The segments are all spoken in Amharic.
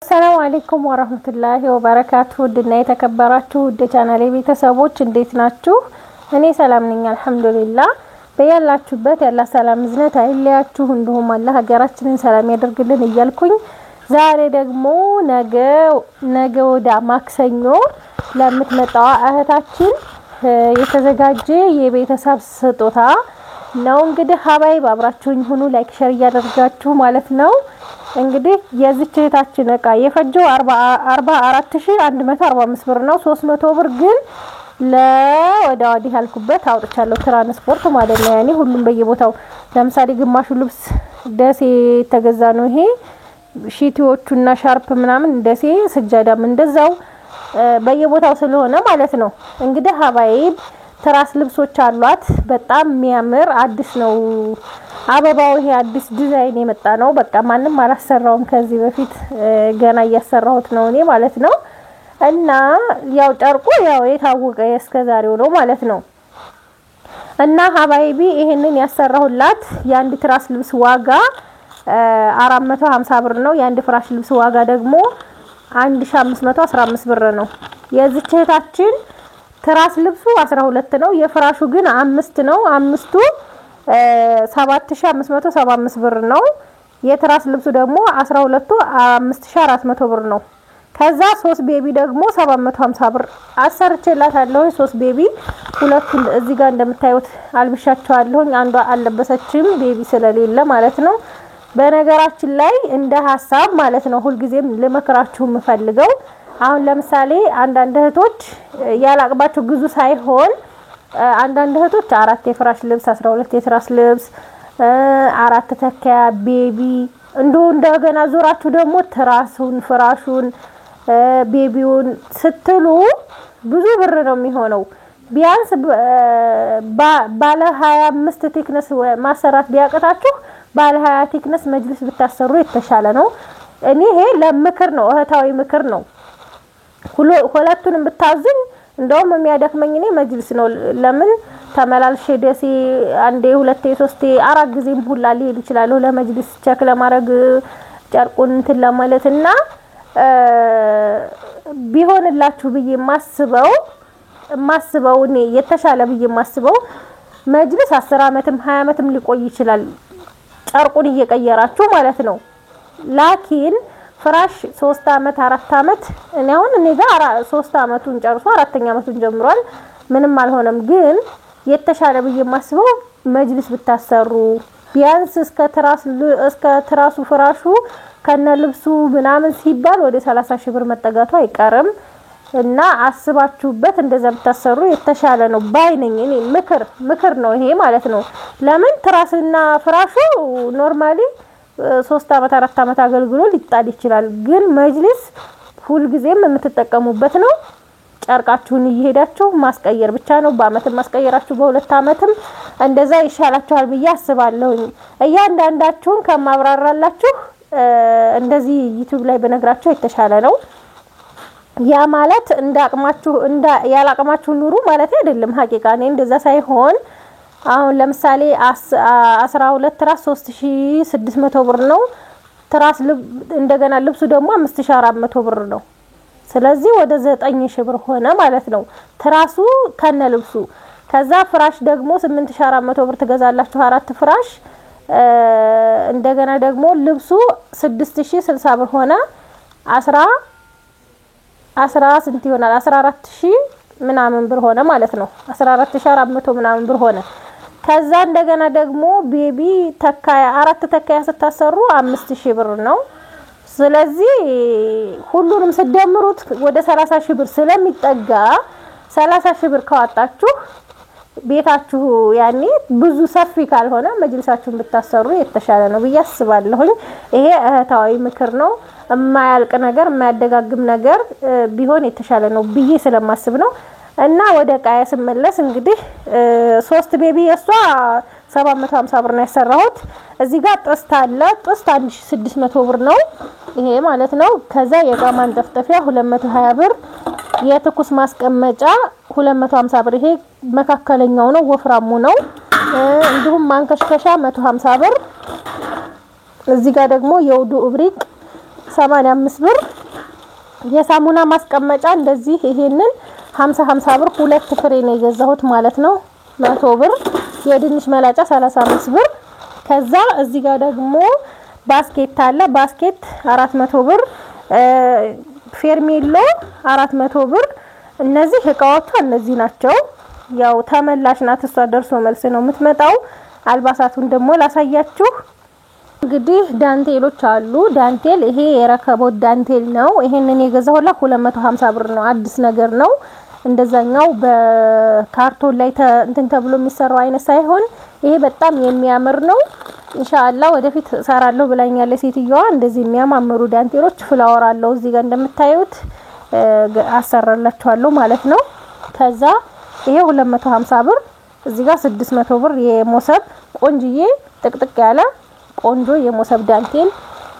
ሰላም አለይኩም ወራህመቱላሂ ወበረካቱ ድና የተከበራችሁ ውድ ቻናሌ ቤተሰቦች እንዴት ናችሁ? እኔ ሰላም ነኝ አልሐምዱሊላህ። በያላችሁበት ያላ ሰላም ዝነት አይለያችሁ፣ እንዲሁም አላህ ሀገራችንን ሰላም ያደርግልን እያልኩኝ ዛሬ ደግሞ ነገ ወደ ማክሰኞ ለምትመጣው እህታችን የተዘጋጀ የቤተሰብ ስጦታ ነው። እንግዲህ ሀባይብ አብራችሁኝ ሁኑ፣ ላይክ ሼር እያደረጋችሁ ማለት ነው። እንግዲህ የዚች እህታችን እቃ የፈጀው 44145 ብር ነው። 300 ብር ግን ለወዳ ወዲህ ያልኩበት አውጥቻለሁ፣ ትራንስፖርት ማለት ነው። ያኔ ሁሉም በየቦታው ለምሳሌ ግማሹ ልብስ ደሴ ተገዛ ነው። ይሄ ሺቲዎቹና ሻርፕ ምናምን ደሴ፣ ስጃዳም እንደዛው በየቦታው ስለሆነ ማለት ነው። እንግዲህ ሀባይብ ትራስ ልብሶች አሏት። በጣም የሚያምር አዲስ ነው አበባው። ይሄ አዲስ ዲዛይን የመጣ ነው። በቃ ማንም አላሰራውም ከዚህ በፊት ገና እያሰራሁት ነው እኔ ማለት ነው። እና ያው ጨርቁ ያው የታወቀ እስከዛሬው ነው ማለት ነው። እና ሀባይቢ ይሄንን ያሰራሁላት የአንድ ትራስ ልብስ ዋጋ 450 ብር ነው። የአንድ ፍራሽ ልብስ ዋጋ ደግሞ 1515 ብር ነው። የዚች እህታችን ትራስ ልብሱ 12 ነው። የፍራሹ ግን 5 ነው። አምስቱ 7575 ብር ነው። የትራስ ልብሱ ደግሞ 12ቱ 5400 ብር ነው። ከዛ 3 ቤቢ ደግሞ 750 ብር አሰርቼላታለሁ። 3 ቤቢ ሁለቱን እዚህ ጋር እንደምታዩት አልብሻቸዋለሁ። አንዷ አልለበሰችም ቤቢ ስለሌለ ማለት ነው። በነገራችን ላይ እንደ ሐሳብ ማለት ነው ሁልጊዜም ልመክራችሁ የምፈልገው አሁን ለምሳሌ አንዳንድ እህቶች ያላቅባቸው ግዙ ሳይሆን አንዳንድ እህቶች 4 የፍራሽ ልብስ 12 የትራስ ልብስ 4 ተከያ ቤቢ እንደገና ዞራችሁ ደግሞ ትራሱን ፍራሹን ቤቢውን ስትሉ ብዙ ብር ነው የሚሆነው። ቢያንስ ባለ 25 ቴክነስ ማሰራት ቢያቀታችሁ ባለ 20 ቴክነስ መጅልስ ብታሰሩ የተሻለ ነው። እኔ ይሄ ለምክር ነው፣ እህታዊ ምክር ነው። ሁለቱንም ብታዙኝ እንደውም የሚያደክመኝ እኔ መጅልስ ነው። ለምን ተመላልሼ ደሴ አንዴ ሁለቴ ሶስቴ አራት ጊዜም ሁላ ሊሄድ ይችላል ለመጅልስ ቸክ ለማድረግ ጨርቁን እንትን ለማለትና ቢሆንላችሁ ብዬ ማስበው እኔ የተሻለ ብዬ ማስበው መጅልስ 10 አመትም 20 አመትም ሊቆይ ይችላል ጨርቁን እየቀየራችሁ ማለት ነው። ላኪን ፍራሽ 3 አመት 4 አመት እኔ ጋር 3 አመቱን ጨርሶ 4ኛ አመቱን ጀምሯል። ምንም አልሆነም። ግን የተሻለ ብዬ ማስበው መጅልስ ብታሰሩ ቢያንስ እስከ ትራሱ ፍራሹ ከነ ልብሱ ምናምን ሲባል ወደ 30 ሺህ ብር መጠጋቱ አይቀርም። እና አስባችሁበት እንደዛ ብታሰሩ የተሻለ ነው ባይነኝ። እኔ ምክር ነው ይሄ ማለት ነው። ለምን ትራስና ፍራሹ ኖርማሊ 3 አመት 4 አመት አገልግሎ ሊጣል ይችላል። ግን መጅልስ ሁሉ ጊዜም የምትጠቀሙበት ነው። ጨርቃችሁን እየሄዳችሁ ማስቀየር ብቻ ነው። በአመትም ማስቀየራችሁ በሁለት አመትም እንደዛ ይሻላችኋል ብዬ አስባለሁ። እያንዳንዳችሁን ከማብራራላችሁ እንደዚህ ዩቲዩብ ላይ በነግራችሁ የተሻለ ነው። ያ ማለት እንዳቅማችሁ ያላቅማችሁ ኑሩ ማለት አይደለም። ሀቂቃ እኔ እንደዛ ሳይሆን አሁን ለምሳሌ 12 ትራስ 3600 ብር ነው። ትራስ እንደገና ልብሱ ደግሞ 5400 ብር ነው። ስለዚህ ወደ 9000 ብር ሆነ ማለት ነው ትራሱ ከነ ልብሱ። ከዛ ፍራሽ ደግሞ 8400 ብር ትገዛላችሁ 4 ፍራሽ። እንደገና ደግሞ ልብሱ 6060 ብር ሆነ 10 ስንት ይሆናል 14000 ምናምን ብር ሆነ ማለት ነው። 14400 ምናምን ብር ሆነ። ከዛ እንደገና ደግሞ ቤቢ ተካያ 4 ተካያ ስታሰሩ 5000 ብር ነው። ስለዚህ ሁሉንም ስደምሩት ወደ 30000 ብር ስለሚጠጋ 30000 ብር ካወጣችሁ ቤታችሁ ያኔ ብዙ ሰፊ ካልሆነ መጅልሳችሁን ብታሰሩ የተሻለ ነው ብዬ አስባለሁ። ይሄ እህታዊ ምክር ነው። የማያልቅ ነገር የማያደጋግም ነገር ቢሆን የተሻለ ነው ብዬ ስለማስብ ነው። እና ወደ ቃያ ስመለስ እንግዲህ 3 ቤቢ እሷ 750 ብር ነው ያሰራሁት። እዚህ ጋር ጥስት አለ። ጥስት 1600 ብር ነው ይሄ ማለት ነው። ከዛ የጋማ አንጠፍጠፊያ 220 ብር፣ የትኩስ ማስቀመጫ 250 ብር። ይሄ መካከለኛው ነው፣ ወፍራሙ ነው። እንዲሁም ማንከሽከሻ 150 ብር። እዚህ ጋር ደግሞ የውዱ እብሪቅ 85 ብር የሳሙና ማስቀመጫ እንደዚህ ይሄንን 50 ብር ሁለት ፍሬ ነው የገዛሁት ማለት ነው 100 ብር። የድንች መላጫ 35 ብር። ከዛ እዚህ ጋር ደግሞ ባስኬት አለ። ባስኬት 400 ብር። ፌርሜሎ 400 ብር። እነዚህ እቃዎቿ እነዚህ ናቸው። ያው ተመላሽ ናት እሷ ደርሶ መልስ ነው የምትመጣው። አልባሳቱን ደግሞ ላሳያችሁ። እንግዲህ ዳንቴሎች አሉ። ዳንቴል ይሄ የረከቦት ዳንቴል ነው። ይሄንን የገዛሁላ 250 ብር ነው። አዲስ ነገር ነው። እንደዛኛው በካርቶን ላይ እንትን ተብሎ የሚሰራው አይነት ሳይሆን ይሄ በጣም የሚያምር ነው። ኢንሻአላህ ወደፊት ሰራለሁ ብላኛለች ሴትዮዋ። እንደዚህ የሚያማምሩ ዳንቴሎች ፍላወር አለው እዚህ ጋር እንደምታዩት አሰራላችኋለሁ ማለት ነው። ከዛ ይሄ 250 ብር። እዚህ ጋር 600 ብር የሞሰብ ቆንጅዬ ጥቅጥቅ ያለ ቆንጆ የሞሰብ ዳንቴል።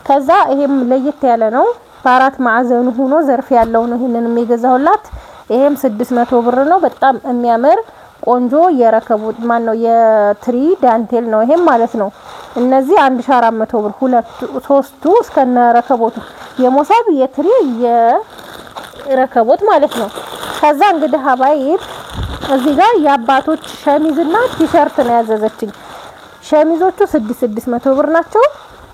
ከዛ ይሄም ለየት ያለ ነው። በአራት ማዕዘኑ ሆኖ ዘርፍ ያለው ነው። ይሄንንም የገዛሁላት ይሄም 600 ብር ነው። በጣም የሚያምር ቆንጆ የረከቡት ማን ነው የትሪ ዳንቴል ነው ይሄም ማለት ነው። እነዚህ 1400 ብር ሶስቱ እስከነ ረከቦቱ የሞሰብ የትሪ የረከቦት ማለት ነው። ከዛ እንግዲህ ሀባይብ እዚህ ጋር የአባቶች ሸሚዝና ቲሸርት ነው ያዘዘችኝ። ሸሚዞቹ 600 ብር ናቸው።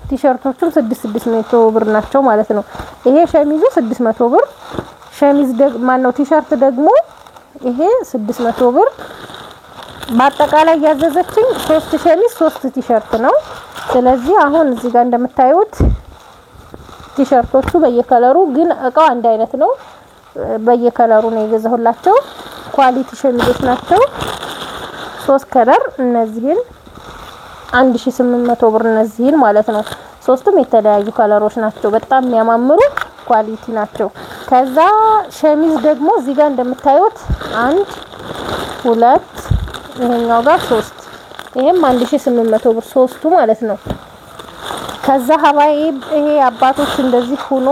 ቲሸርቶቹም 600 ብር ናቸው ማለት ነው። ይሄ ሸሚዙ 600 ብር። ሸሚዝ ማን ነው ቲሸርት ደግሞ ይሄ 600 ብር። በአጠቃላይ ያዘዘችኝ 3 ሸሚዝ 3 ቲሸርት ነው። ስለዚህ አሁን እዚህ ጋር እንደምታዩት ቲሸርቶቹ በየከለሩ ግን እቃው አንድ አይነት ነው። በየከለሩ ነው የገዛሁላቸው። ኳሊቲ ሸሚዞች ናቸው። 3 ከለር እነዚህን 1800 ብር እነዚህን ማለት ነው። ሶስቱም የተለያዩ ከለሮች ናቸው። በጣም የሚያማምሩ ኳሊቲ ናቸው። ከዛ ሸሚዝ ደግሞ እዚህ ጋር እንደምታዩት 1 2 ይሄኛው ጋር 3 ይሄም 1800 ብር ሶስቱ ማለት ነው። ከዛ ሀባይብ ይሄ አባቶች እንደዚህ ሆኖ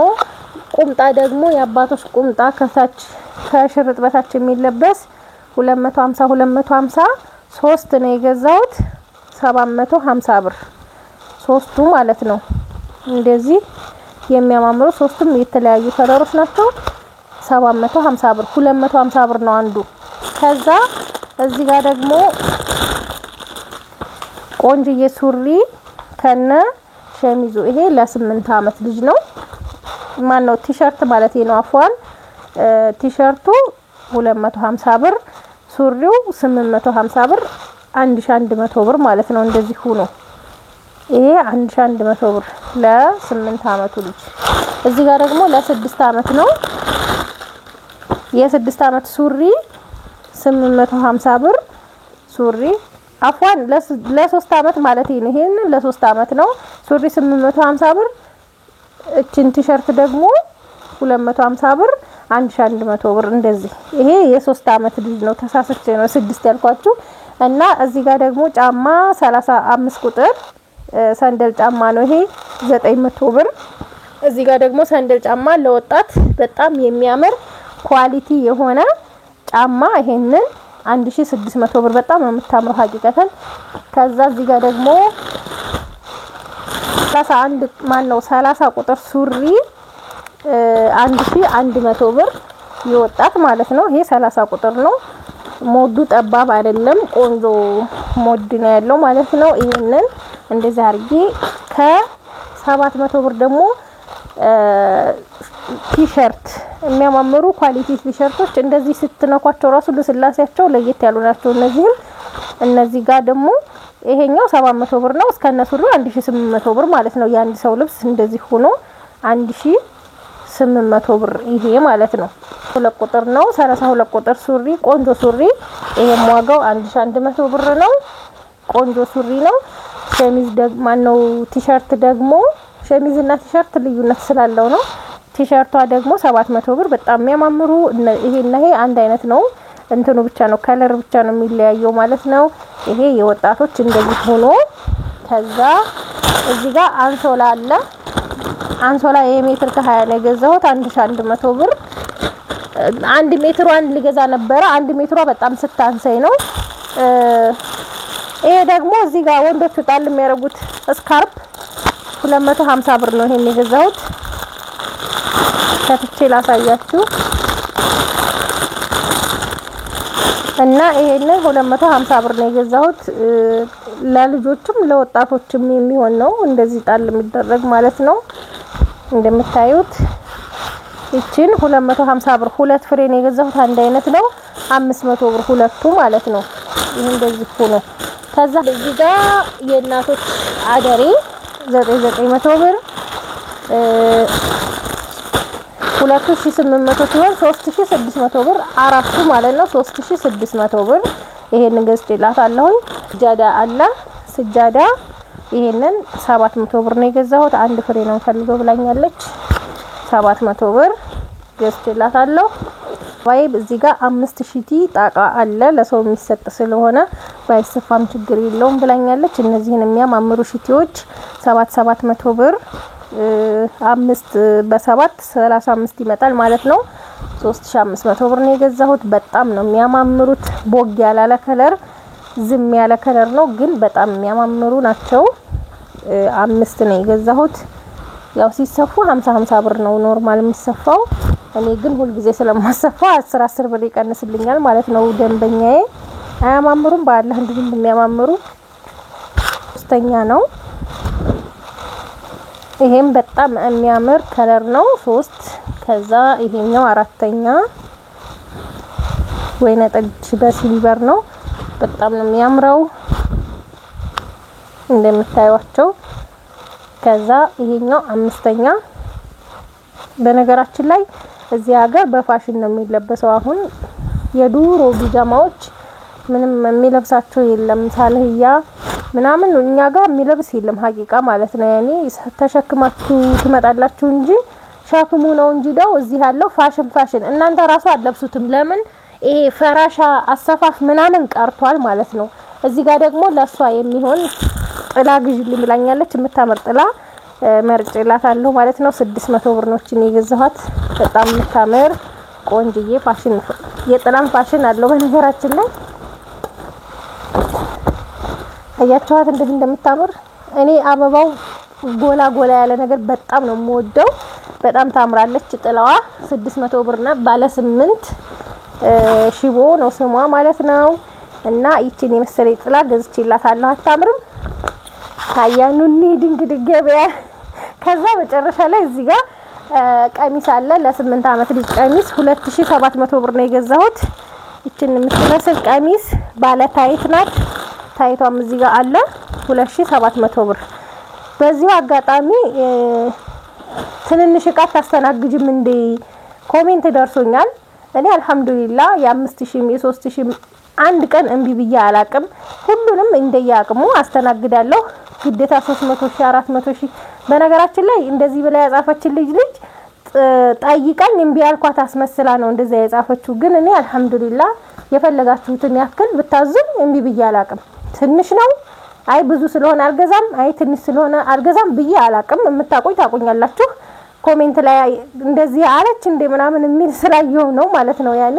ቁምጣ ደግሞ የአባቶች ቁምጣ ከታች ከሽርጥ በታች የሚለበስ 250 3 ነው የገዛሁት 750 ብር ሶስቱ ማለት ነው። እንደዚህ የሚያማምሩ ሶስቱም የተለያዩ ከለሮች ናቸው። 750 ብር 250 ብር ነው አንዱ። ከዛ እዚህ ጋር ደግሞ ቆንጅዬ ሱሪ ከነ ሸሚዙ ይሄ ለ8 አመት ልጅ ነው። ማን ነው ቲሸርት ማለት ነው አፏን ቲሸርቱ 250 ብር ሱሪው 850 ብር 1100 ብር ማለት ነው። እንደዚህ ሆኖ ይሄ 1100 ብር ለ8 አመቱ ልጅ። እዚህ ጋር ደግሞ ለ6 አመት ነው። የ6 አመት ሱሪ 850 ብር ሱሪ አፏን ለ3 አመት ማለት ነው። ይሄን ለ3 አመት ነው ሱሪ 850 ብር። እቺን ቲሸርት ደግሞ 250 ብር 1100 ብር እንደዚህ። ይሄ የ3 አመት ልጅ ነው። ተሳስቼ ነው 6 ያልኳችሁ። እና እዚህ ጋር ደግሞ ጫማ 35 ቁጥር ሰንደል ጫማ ነው። ይሄ 900 ብር። እዚህ ጋር ደግሞ ሰንደል ጫማ ለወጣት በጣም የሚያምር ኳሊቲ የሆነ ጫማ ይሄንን 1600 ብር በጣም ነው የምታምረው ሀቂቀተን። ከዛ እዚህ ጋር ደግሞ 30 ቁጥር ሱሪ 1100 ብር የወጣት ማለት ነው። ይሄ 30 ቁጥር ነው። ሞዱ ጠባብ አይደለም ቆንጆ ሞድ ነው ያለው ማለት ነው። ይሄንን እንደዚህ አርጌ ከ700 ብር ደግሞ ቲሸርት የሚያማምሩ ኳሊቲ ቲሸርቶች እንደዚህ ስትነኳቸው ራሱ ለስላሴያቸው ለየት ያሉ ናቸው። እነዚህ ጋር ደግሞ ይሄኛው 700 ብር ነው እስከነሱሪው 1800 ብር ማለት ነው። የአንድ ሰው ልብስ እንደዚህ ሆኖ 1800 ብር ይሄ ማለት ነው። 2 ቁጥር ነው 32 ቁጥር ሱሪ ቆንጆ ሱሪ ይሄም ዋጋው 1100 ብር ነው። ቆንጆ ሱሪ ነው። ሸሚዝ ደግሞ ነው ቲሸርት ደግሞ ሸሚዝና ቲሸርት ልዩነት ስላለው ነው። ቲሸርቷ ደግሞ 700 ብር በጣም የሚያማምሩ ይሄና ይሄ አንድ አይነት ነው። እንትኑ ብቻ ነው ከለር ብቻ ነው የሚለያየው ማለት ነው። ይሄ የወጣቶች እንደዚህ ሆኖ ከዛ እዚህ ጋር አንሶላ አለ። አንሶላ የሜትር ከ20 ነው የገዛሁት 1100 ብር። 1 ሜትሯን ልገዛ ነበር 1 ሜትሯ በጣም ስታንሰኝ ነው። ይሄ ደግሞ እዚህ ጋር ወንዶቹ ጣል የሚያረጉት ስካርፕ 250 ብር ነው ይሄን የገዛሁት። ከፍቼ ላሳያችሁ እና ይሄንን 250 ብር ነው የገዛሁት። ለልጆችም ለወጣቶችም የሚሆን ነው እንደዚህ ጣል የሚደረግ ማለት ነው። እንደምታዩት እቺን 250 ብር ሁለት ፍሬ ነው የገዛሁት። አንድ አይነት ነው 500 ብር ሁለቱ ማለት ነው። ይሄ እንደዚህ ሆኖ ከዛ እዚህ ጋር የእናቶች አደሬ 900 ብር 2800 ሲሆን 3600 ብር አራቱ ማለት ነው 3600 ብር። ይሄንን ገዝቼላታለሁ። ስጃዳ አለ ስጃዳ ይሄንን 700 ብር ነው የገዛሁት። አንድ ፍሬ ነው ፈልገው ብላኛለች። 700 ብር ገዝቼላታለሁ። ዋይብ እዚህ ጋር 5000 ጣቃ አለ ለሰው የሚሰጥ ስለሆነ ባይሰፋም ችግር የለውም ብላኛለች። እነዚህን የሚያማምሩ ሽቲዎች 700 ብር 5 በ7 35 ይመጣል ማለት ነው። 3500 ብር ነው የገዛሁት። በጣም ነው የሚያማምሩት። ቦግ ያላለ ከለር ዝም ያለ ከለር ነው ግን በጣም የሚያማምሩ ናቸው። 5 ነው የገዛሁት። ያው ሲሰፉ 50 ብር ነው ኖርማል የሚሰፋው። እኔ ግን ሁሉ ጊዜ ስለማሰፋ 10 ብር ይቀንስልኛል ማለት ነው። ደንበኛዬ አያማምሩም በአላህ እንደዚህ የሚያማምሩ ሶስተኛ ነው። ይሄም በጣም የሚያምር ከለር ነው 3 ከዛ ይሄኛው አራተኛ ወይነ ጠጅ በሲልቨር ነው። በጣም ነው የሚያምረው እንደምታዩዋቸው። ከዛ ይሄኛው አምስተኛ። በነገራችን ላይ እዚህ ሀገር በፋሽን ነው የሚለበሰው። አሁን የዱሮ ቢጃማዎች ምንም የሚለብሳቸው የለም። ሳልህያ ምናምን እኛ ጋር የሚለብስ የለም ሀቂቃ ማለት ነው። ያኔ ተሸክማችሁ ትመጣላችሁ እንጂ ሻክሙ ነው እንጂ ደው እዚህ ያለው ፋሽን እናንተ ራሱ አትለብሱትም። ለምን ይሄ ፈራሻ አሰፋፍ ምናምን ቀርቷል ማለት ነው። እዚህ ጋር ደግሞ ለሷ የሚሆን ጥላ ግዢልኝ ብላኛለች። የምታምር ጥላ መርጬላታለሁ ማለት ነው። 600 ብር ነው እቺን የገዛኋት። በጣም የምታምር ቆንጅዬ ፋሽን የጥላም ፋሽን አለው በነገራችን ላይ አያችኋት እንደዚህ እንደምታምር። እኔ አበባው ጎላ ያለ ነገር በጣም ነው የምወደው። በጣም ታምራለች ጥላዋ። 600 ብር ነው ባለ 8 ሽቦ ነው ስሟ ማለት ነው። እና ይቺን የመሰለ ጥላ ገዝቼላታለሁ። አታምርም? ታያኑኒ ድንግድ ገበያ። ከዛ መጨረሻ ላይ እዚህ ጋር ቀሚስ አለ ለ8 አመት ልጅ ቀሚስ 2700 ብር ነው የገዛሁት። ይቺን የምትመስል ቀሚስ ባለ ታይት ናት። ታይቷም እዚህ ጋር አለ 2700 ብር። በዚህ አጋጣሚ ትንንሽ እቃ ታስተናግጅም እንዴ ኮሜንት ደርሶኛል። እኔ አልহামዱሊላህ የ5000 የ3000 አንድ ቀን እንቢ ብዬ አላቅም። ሁሉንም እንደያቅሙ አስተናግዳለሁ። ግዴታ 300ሺህ 400ሺህ በነገራችን ላይ እንደዚህ ብላ ያጻፈችልኝ ልጅ ጠይቀኝ እንቢ ያልኳት አስመስላ ነው እንደዛ ያጻፈችው። ግን እኔ አልহামዱሊላህ የፈለጋችሁትን ያክል ብታዙኝ እንቢ ብዬ አላቅም። ትንሽ ነው አይ ብዙ ስለሆነ አልገዛም፣ አይ ትንሽ ስለሆነ አልገዛም ብዬ አላቅም። የምታቆይ ታቆኛላችሁ። ኮሜንት ላይ እንደዚህ አለች እንደ ምናምን የሚል ስላየው ነው ማለት ነው። ያኔ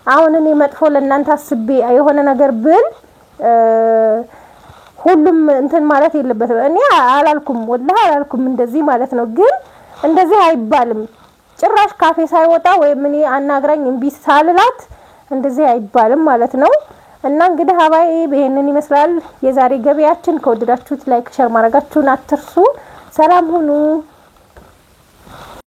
አሁን እኔ መጥፎ ለእናንተ አስቤ የሆነ ነገር ብል ሁሉም እንትን ማለት የለበትም። እኔ አላልኩም ወላሂ አላልኩም እንደዚህ ማለት ነው። ግን እንደዚህ አይባልም ጭራሽ ካፌ ሳይወጣ ወይም እኔ አናግራኝ እንቢ ሳልላት እንደዚህ አይባልም ማለት ነው። እና እንግዲህ ሀባይ ይሄንን ይመስላል የዛሬ ገበያችን። ከወደዳችሁት ላይክ ሼር ማድረጋችሁን አትርሱ። ሰላም ሁኑ።